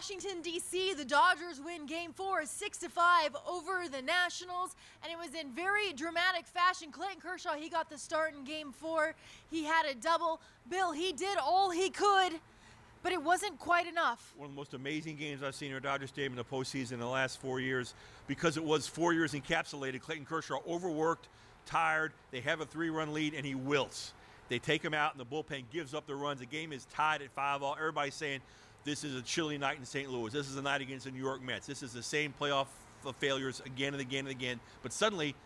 Washington, D.C., the Dodgers win Game 4 6-5 over the Nationals, and it was in very dramatic fashion. Clayton Kershaw, he got the start in Game 4. He had a double. Bill, he did all he could, but it wasn't quite enough. One of the most amazing games I've seen here at Dodger Stadium in the postseason in the last 4 years, because it was 4 years encapsulated. Clayton Kershaw overworked, tired. They have a 3-run lead, and he wilts. They take him out, and the bullpen gives up the runs. The game is tied at 5-all. Everybody's saying this is a chilly night in St. Louis. This is a night against the New York Mets. This is the same playoff failures again and again and again. But suddenly,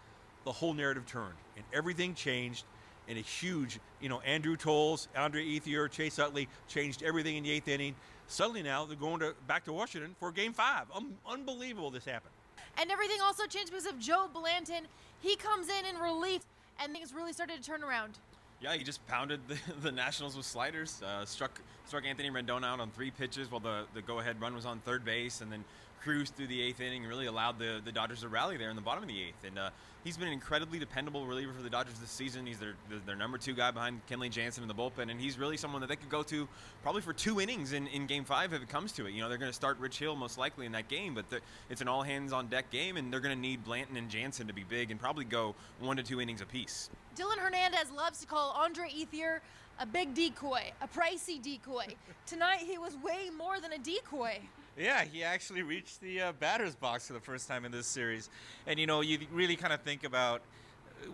the whole narrative turned, and everything changed in a huge, Andrew Toles, Andre Ethier, Chase Utley changed everything in the 8th inning. Suddenly now they're going back to Washington for Game 5. Unbelievable this happened. And everything also changed because of Joe Blanton. He comes in relief, and things really started to turn around. Yeah, he just pounded the Nationals with sliders, struck Anthony Rendon out on 3 pitches while the go-ahead run was on third base, and then cruised through the 8th inning and really allowed the Dodgers to rally there in the bottom of the 8th. And he's been an incredibly dependable reliever for the Dodgers this season. He's their number 2 guy behind Kenley Jansen in the bullpen, and he's really someone that they could go to probably for 2 innings in Game 5 if it comes to it. They're going to start Rich Hill most likely in that game, but it's an all-hands-on-deck game, and they're going to need Blanton and Jansen to be big and probably go 1 to 2 innings apiece. Dylan Hernandez loves to call Andre Ethier a big decoy, a pricey decoy. Tonight, he was way more than a decoy. Yeah, he actually reached the batter's box for the first time in this series. And, you really kind of think about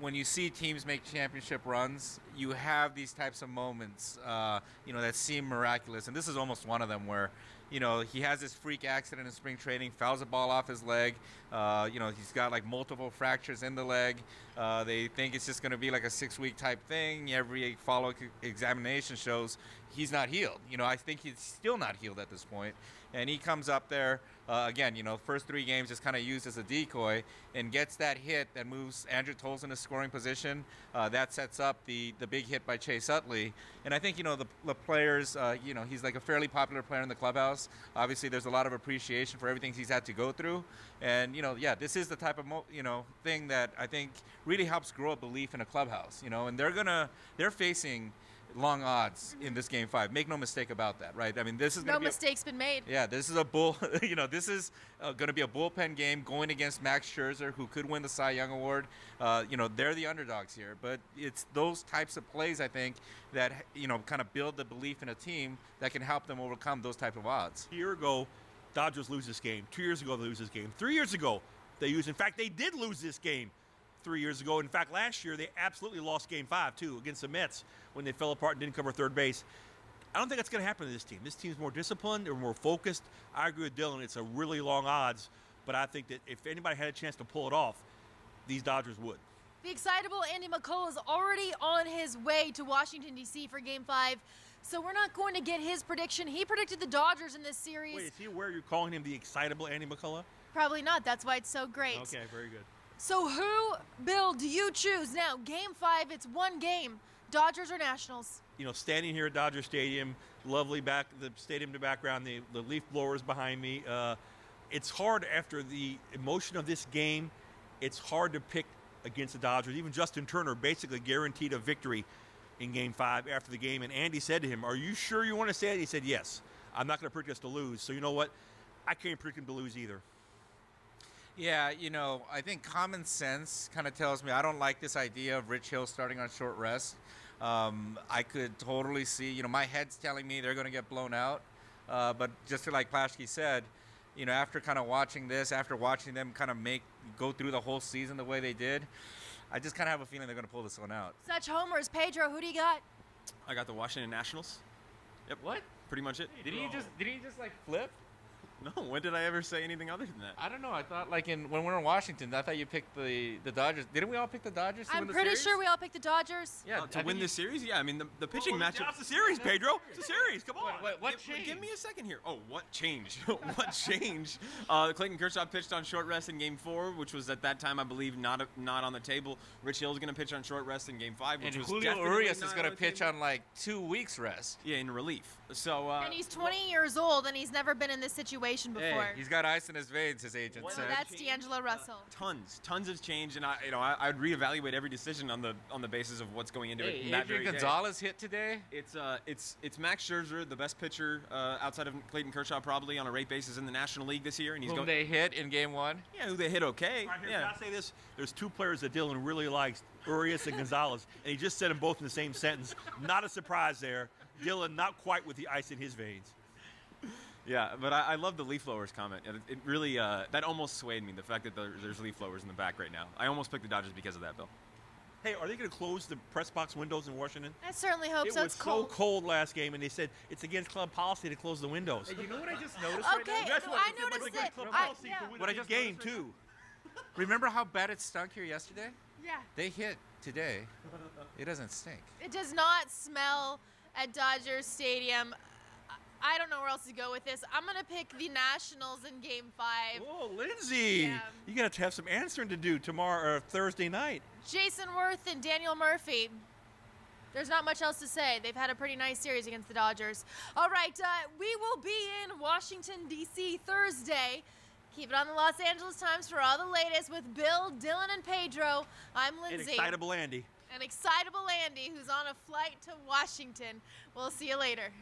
when you see teams make championship runs, you have these types of moments, that seem miraculous. And this is almost one of them where, he has this freak accident in spring training, fouls a ball off his leg. He's got like multiple fractures in the leg. They think it's just going to be like a 6-week type thing. Every follow-up examination shows he's not healed. I think he's still not healed at this point. And he comes up there, again, first 3 games just kind of used as a decoy and gets that hit that moves Andrew Toles in a scoring position. That sets up the big hit by Chase Utley. And I think, the players, he's like a fairly popular player in the clubhouse. Obviously, there's a lot of appreciation for everything he's had to go through. And, this is the type of, thing that I think really helps grow a belief in a clubhouse, and they're facing long odds in this Game 5. Make no mistake about that, right? I mean, this is no mistake's been made. Yeah, this is this is going to be a bullpen game going against Max Scherzer, who could win the Cy Young Award. They're the underdogs here, but it's those types of plays, I think, that kind of build the belief in a team that can help them overcome those type of odds. A year ago, Dodgers lose this game. 2 years ago, they lose this game. 3 years ago, they did lose this game. 3 years ago. In fact, last year, they absolutely lost Game 5, too, against the Mets when they fell apart and didn't cover third base. I don't think that's going to happen to this team. This team's more disciplined. They're more focused. I agree with Dylan. It's a really long odds, but I think that if anybody had a chance to pull it off, these Dodgers would. The excitable Andy McCullough is already on his way to Washington, D.C. for Game 5, so we're not going to get his prediction. He predicted the Dodgers in this series. Wait, is he aware you're calling him the excitable Andy McCullough? Probably not. That's why it's so great. Okay, very good. So who, Bill, do you choose? Now, Game 5, it's one game. Dodgers or Nationals? Standing here at Dodger Stadium, lovely the stadium to background, the leaf blowers behind me. It's hard after the emotion of this game. It's hard to pick against the Dodgers. Even Justin Turner basically guaranteed a victory in Game 5 after the game. And Andy said to him, "Are you sure you want to say it?" He said, "Yes. I'm not going to predict us to lose." So you know what? I can't predict him to lose either. Yeah, I think common sense kind of tells me I don't like this idea of Rich Hill starting on short rest. I could totally see, my head's telling me they're going to get blown out. But just like Plaschke said, after kind of watching this, after watching them kind of go through the whole season the way they did, I just kind of have a feeling they're going to pull this one out. Such homers. Pedro, who do you got? I got the Washington Nationals. Yep. What? Pretty much it. Did he just like flip? No, when did I ever say anything other than that? I don't know. I thought when we were in Washington, I thought you picked the Dodgers. Didn't we all pick the Dodgers to win the series? I'm pretty sure we all picked the Dodgers. Yeah, to win this series? Yeah, I mean, the pitching matchup. It's a series, Pedro. It's a series. Come on. What changed? Give me a second here. Oh, what changed? What changed? Clayton Kershaw pitched on short rest in Game 4, which was at that time, I believe, not on the table. Rich Hill is going to pitch on short rest in Game 5, which and was Julio Urias is going to pitch on like 2 weeks rest. Yeah, in relief. So and he's 20 years old, and he's never been in this situation situation before. He's got ice in his veins, his agent What? So said. that's D'Angelo Russell. Tons has changed, and I'd reevaluate every decision on the basis of what's going into it. Hey, in that Adrian very day. Gonzalez hit today. It's Max Scherzer, the best pitcher outside of Clayton Kershaw, probably on a rate basis in the National League this year, and he's Whom they hit in Game 1. Yeah, who they hit okay. Right here, Yeah. can I say this? There's two players that Dylan really likes, Urias and Gonzalez, and he just said them both in the same sentence. Not a surprise there. Dylan not quite with the ice in his veins. Yeah, but I love the leaf blowers comment. It really that almost swayed me. The fact that there's leaf blowers in the back right now. I almost picked the Dodgers because of that, Bill. Hey, are they going to close the press box windows in Washington? I certainly hope It so. was It's so cold last game, and they said it's against club policy to close the windows. Hey, you know what I just noticed Okay, That's what I it was noticed against it. club I- policy yeah. to win What I the just game noticed right too. Remember how bad it stunk here yesterday? Yeah. They hit today. It doesn't stink. It does not smell at Dodger Stadium. I don't know where else to go with this. I'm going to pick the Nationals in Game 5. Oh, Lindsay, Yeah. you got to have some answering to do tomorrow or Thursday night. Jason Worth and Daniel Murphy. There's not much else to say. They've had a pretty nice series against the Dodgers. All right, we will be in Washington, D.C. Thursday. Keep it on the Los Angeles Times for all the latest with Bill, Dylan, and Pedro. I'm And Lindsay. excitable Andy. And excitable Andy, who's on a flight to Washington. We'll see you later.